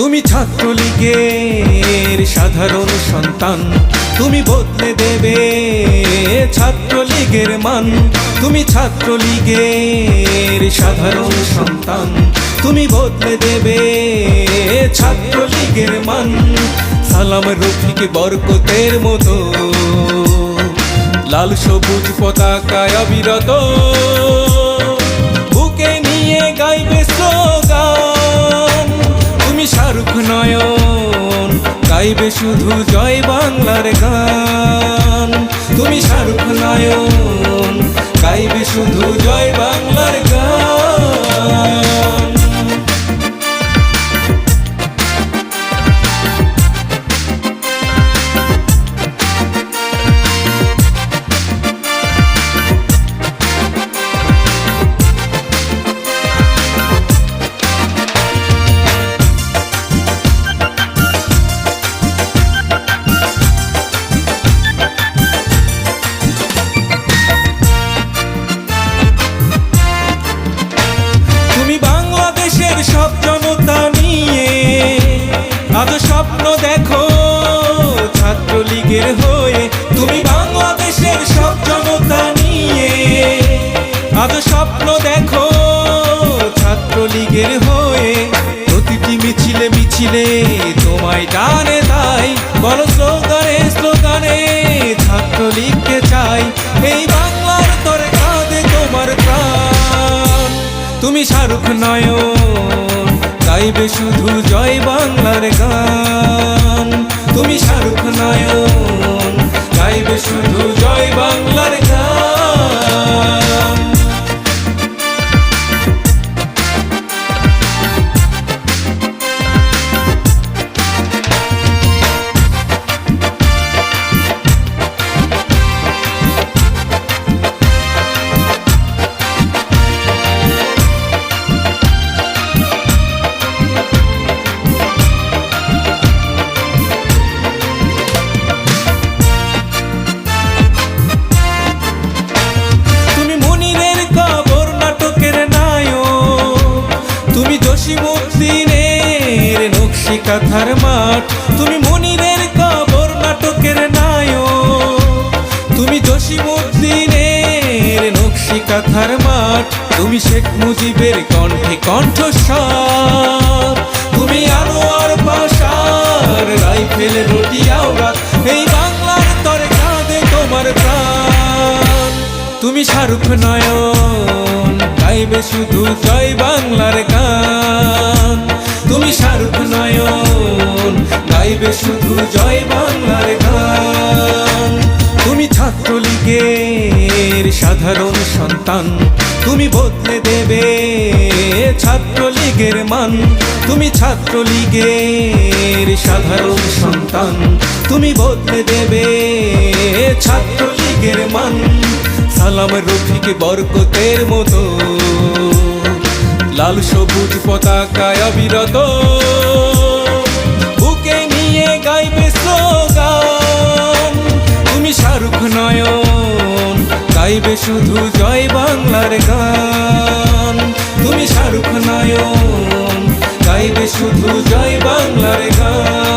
তুমি ছাত্রলীগের সাধারণ সন্তান, তুমি বদলে দেবে ছাত্রলীগের মান। তুমি ছাত্রলীগের সাধারণ সন্তান, তুমি বদলে দেবে ছাত্রলীগের মান। সালাম রফিক বরকতের মতো লাল সবুজ পতাকায় অবিরত বুকে নিয়ে গাইবে স্লোগান। তুমি শাহরুখ নয়ন গাইবে শুধু জয় বাংলার গান। তুমি শাহরুখ নয়ন গাইবে শুধু জয় বাংলার গান। সব জনতা নিয়ে আজ স্বপ্ন দেখো ছাত্রলীগের হয়ে। তুমি বাংলাদেশের সব জনতা নিয়ে আজ স্বপ্ন দেখো ছাত্রলীগের হয়ে। প্রতিটি মিছিলে মিছিলে তোমায় টানে তাই বলো স্লোগানে স্লোগানে ছাত্রলীগকে চাই। এই বাংলার তোর কাঁধে তোমার প্রাণ। তুমি শাহরুখ নয়ন গাইবে শুধু জয় বাংলার গান। তুমি শাহরুখ নয়ন গাইবে শুধু জয় বাংলার গান। জসীমউদ্দিনের নকশি কাঁথার মাঠ, তুমি মনিরের কবর নাটকের নায়ক। তুমি জসীমউদ্দিনের নকশি কাঁথার মাঠ, তুমি শেখ মুজিবের কণ্ঠে কণ্ঠস্বর। তুমি আনোয়ার পাশার রাইফেল রুটি আওরাত, এই বাংলার তরে কাঁধে তোমার প্রাণ। তুমি শাহরুখ নয়ন গাইবে শুধু জয় বাংলার গান। তুমি শাহরুখ নয়ন গাইবে শুধু জয় বাংলার গান। তুমি ছাত্রলীগের সাধারণ সন্তান, তুমি বদলে দেবে ছাত্রলীগের মান। তুমি ছাত্রলীগের সাধারণ সন্তান, তুমি বদলে দেবে ছাত্রলীগের মান। সালাম রফিক বরকতের মতো লাল সবুজ পতাকায় অবিরত বুকে নিয়ে গাইবে স্লোগান। তুমি শাহরুখ নয়ন গাইবে শুধু জয় বাংলার গান। তুমি শাহরুখ নয়ন গাইবে শুধু জয় বাংলার গান।